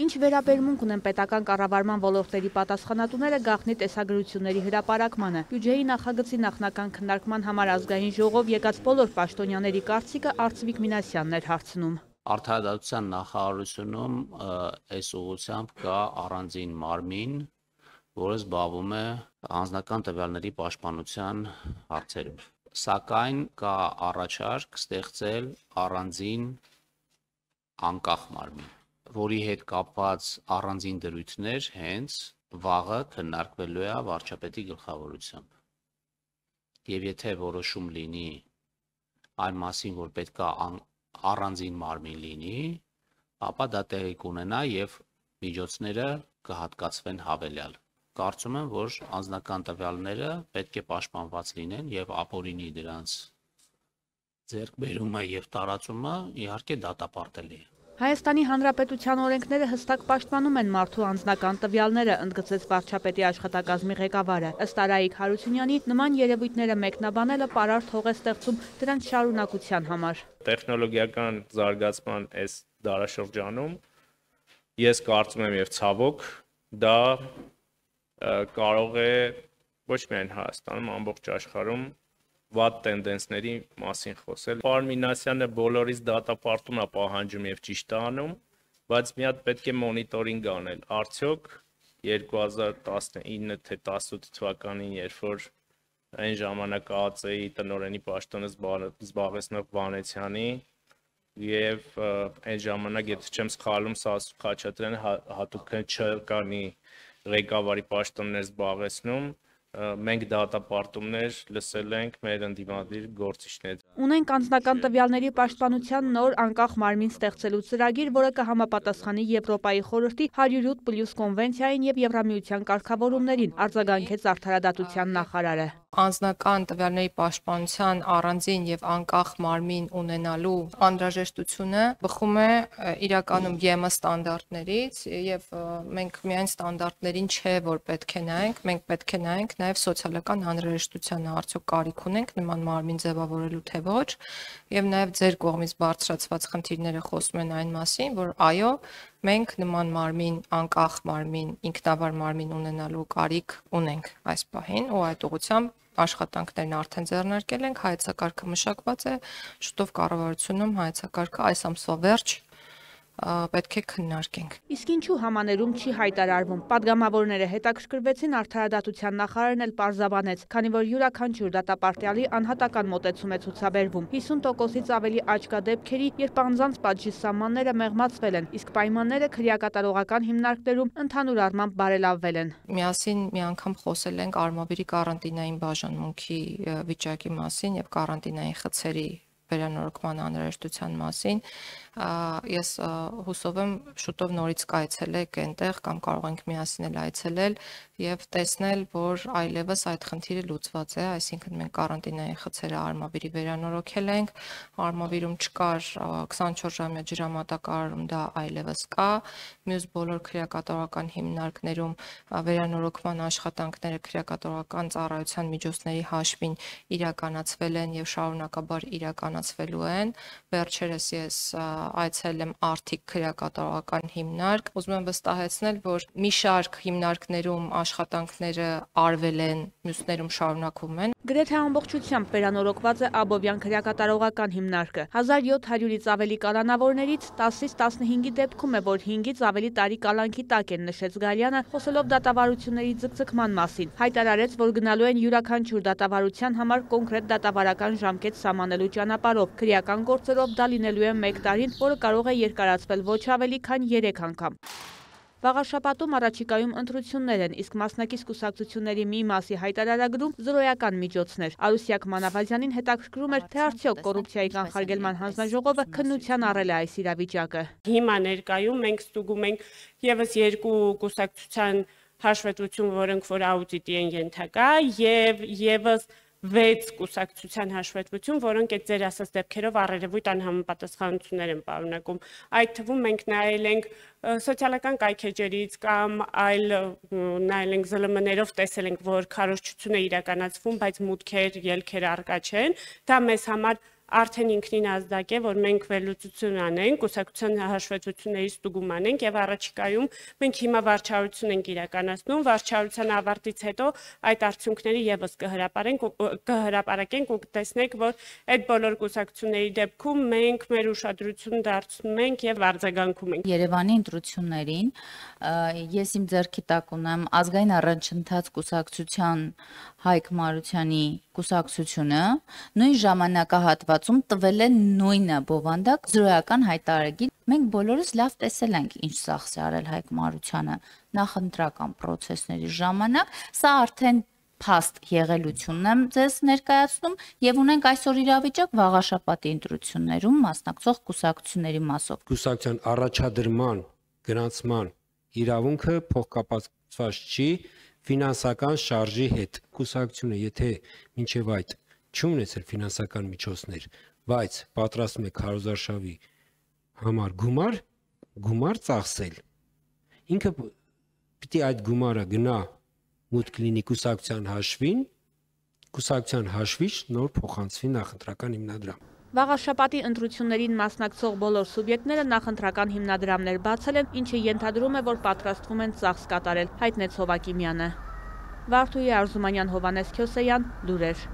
Ինչ վերաբերմունք ունեն պետական կառավարման ոլորտների պատասխանատուները գաղտնի տեսագրությունների հրապարակմանը, բյուջեի նախագծի նախնական քննարկման համար ազգային ժողով եկած բոլոր պաշտոնյաների կարծիքը Արծվիկ Մինասյանն էր հարցնում։ Արդարադատության նախարարությունում այս ուղղությամբ կա առանձին մարմին, որը զբաղվում է անձնական տվյալների պաշտպանության հարցերով։ Սակայն կա առաջարկ ստեղծել առանձին անկախ մարմին, որի հետ կապված առանձին դրույթներ հենց վաղը քննարկվելու է վարչապետի գլխավորությամբ։ Եվ եթե որոշում լինի այն մասին, որ պետք է առանձին մարմին լինի, ապա դա տեղի կունենա եւ միջոցները կհատկացվեն հավելյալ։ Կարծում եմ, որ անձնական տվյալները պետք է պաշտպանված լինեն եւ ապօրինի դրանց ձեռքբերումը եւ տարածումը իհարկե դատապարտելի է։ Հայաստանի Հանրապետության օրենքները հստակ պաշտպանում են մարդու անձնական տվյալները, ընդգծեց վարչապետի աշխատակազմի ղեկավարը։ Ըստ Արայիկ Հարությունյանի, նման երևույթները մեկնաբանելը պարարտ հող է ստեղծում դրանց շարունակության համար։ Տեխնոլոգիական զարգացման այս դարաշրջանում ես կարծում եմ եւ ցավոք դա կարող է ոչ միայն Հայաստանում, ամբողջ աշխարհում վատ տենդենսների մասին խոսել։ Պարոն Մինասյանը բոլորից դատապարտում է պահանջում եւ ճիշտ է անում, բայց մի հատ պետք է մոնիտորինգ անել։ Արդյոք 2019 թե 18 թվականին, երբ որ այն ժամանակ ԱԱԾ-ի տնօրենի պաշտոնը զբաղեցնող Վանեցյանի եւ այն ժամանակ, եթե չեմ սխալվում, Սասու Խաչատրյանը հատուկ ՉԿ-ի ղեկավարի պաշտոններ զբաղեցնում, մենք դատապարտումներ լսել ենք մեր ընդդիմադիր գործիչներից։ Ունենք անձնական տվյալների պաշտպանության նոր անկախ մարմին ստեղծելու ծրագիր, որը կհամապատասխանի Եվրոպայի խորհրդի 108+ կոնվենցիային եւ Եվրամիության կարգավորումներին, արձագանքեց արդարադատության նախարարը։ Անձնական տվյալների պաշտպանության առանձին եւ անկախ մարմին ունենալու անհրաժեշտությունը բխում է իրականում ԵՄ ստանդարտներից եւ մենք միայն ստանդարտներին չէ որ պետք է նայենք, մենք պետք է նայենք նաեւ սոցիալական անհրաժեշտությանը, արդյոք կարիք ունենք նման մարմին ձևավորելու թե ոչ, եւ նաեւ ձեր կողմից բարձրացված խնդիրները խոսում են այն մասին, որ այո, մենք նման մարմին, անկախ մարմին, ինքնավար մարմին ունենալու կարիք ունենք այս պահին ու այդ ուղղությամբ աշխատանքներն արդեն ձեռնարկել ենք, հայեցակարգը մշակված է, շուտով կառավարությունում հայեցակարգը այս ամսվա վերջ պետք է քննարկենք։ Իսկ ինչու համաներում չի հայտարարվում։ Պատգամավորները հետաքրքրվեցին, արդարադատության նախարարն էլ պարզաբանեց, քանի որ յուրաքանչյուր դատապարտյալի անհատական մոտեցում է ցուցաբերվում։ 50%-ից ավելի աճ կա դեպքերի, երբ անձանց պատժի սահմանները մեղմացվել են, իսկ պայմանները քրեակատարողական հիմնարկներում ընդհանուր առմամբ բարելավվել են։ Միասին մի անգամ խոսել ենք Արմավիրի կարանտինային բաժանմունքի վիճակի մասին եւ կարանտինային խցերի վերանորոգման անհրաժեշտության մասին, ես հուսով եմ շուտով նորից կայցելեք այնտեղ կամ կարող ենք միասին էլ այցելել եւ տեսնել, որ այլևս այդ խնդիրը լուծված է, այսինքն մենք կարանտինային խցերը Արմավիրի վերանորոգել ենք, Արմավիրում չկար 24-ժամյա ջրամատակարարում, դա այլևս կա, մյուս բոլոր քրեակատարողական հիմնարկներում վերանորոգման աշխատանքները քրեակատարողական ծառայության միջոցների հաշվին իրականացվել են եւ շարունակաբար իրականացվելու են։ Վերջերս ես այցելել եմ Արթիկ քրեակատարողական հիմնարկ, ուզում եմ վստահեցնել, որ մի շարք հիմնարկներում աշխատանքները արվել են, մյուսներում շարունակվում են։ Գրեթե ամբողջությամբ վերանորոգված է Աբովյան քրեակատարողական հիմնարկը։ 1700-ից ավելի կալանավորներից 10-ից 15-ի դեպքում է, որ 5-ից ավելի տարի կալանքի տակ են, նշեց Գալյանը, խոսելով դատավարությունների ձգձգման մասին։ Հայտարարեց, որ գնալու են յուրաքանչյուր դատավարության համար կոնկրետ դատավարական ժամկետ սահմանելու ճանապարհով։ Քրեական գործերով դա լինելու է 1 տարին, որը կարող է երկարացվել ոչ ավելի քան 3 անգամ։ Վաղաշաբաթում առաջիկայում ընտրություններ են, իսկ մասնակից կուսակցությունների մի մասի հայտարարագրում զրոյական միջոցներ։ Արուսյակ Մանավազյանին հետաքրքրում էր, թե արդյոք կոռուպցիայի կանխարգելման հանձնաժողովը քննության առել է այս իրավիճակը։ Հիմա ներկայում մենք ստուգում ենք եւս 2 կուսակցության հաշվետվություն, որոնք որ աուդիտի են ենթակա, եւ եւս 6 կուսակցության հաշվետվություն, որոնք այդ ձեր ասած դեպքերով առերևույթ անհամապատասխանություններ են պարունակում։ Այդ թվում մենք նայել ենք սոցիալական կայքեջերից կամ այլ նայել ենք ԶԼՄ-ներով, տեսել ենք, որ քարոզչություն է իրականացվում, բայց մուտքեր, ելքեր առկա չեն։ Դա մեզ համար արդեն ինքնին ազդակ է, որ մենք վերլուծություն անենք, կուսակցության հաշվետվությունների ստուգում անենք եւ առաջիկայում մենք հիմա վարչարություն ենք իրականացնում, վարչարության ավարտից հետո այդ արդյունքները եւս կհրապարակենք ու կտեսնենք, որ այդ բոլոր կուսակցությունների դեպքում մենք մեր ուշադրություն դարձնում ենք եւ արձագանքում ենք։ Երևանի ընտրություններին ես իմ ձեռքի տակ ունեմ ազգային առաջընթաց կուսակցության Հայկ Մարությանի կուսակցությունը նույն ժամանակահատվածում տվել է նույնը բովանդակ զրոյական հայտարարագիր։ Մենք բոլորս լավ տեսել ենք ինչ ծախս է արել Հայկ Մարությանը նախընտրական process-ների ժամանակ, սա արդեն փաստ եղելությունն եմ ձեզ ներկայացնում եւ ունենք այսօր իրավիճակ վաղաշաբաթի ընտրություններում մասնակցող կուսակցությունների մասով։ Կուսակցության առաջադրման, գրանցման իրավունքը փոխկապակցված չի ֆինանսական շարժի հետ։ Կուսակցությունը եթե մինչև այդ չի ունեցել ֆինանսական միջոցներ, բայց պատրաստում է քարոզարշավի համար գումար ծախսել, ինքը պիտի այդ գումարը գնա մուտք լինի կուսակցության հաշվին, կուսակցության հաշվից նոր փոխանցվի նախընտրական հիմնադրամ։ Վաղաշաբաթի ընտրություններին մասնակցող բոլոր սուբյեկտները նախընտրական հիմնադրամներ բացել են, ինչը ենթադրում է, որ պատրաստվում են ծախս կատարել, հայտնեց Հովակիմյանը։ Վարդուհի Արզումանյան, Հովանես Քյոսեյան, լուրեր։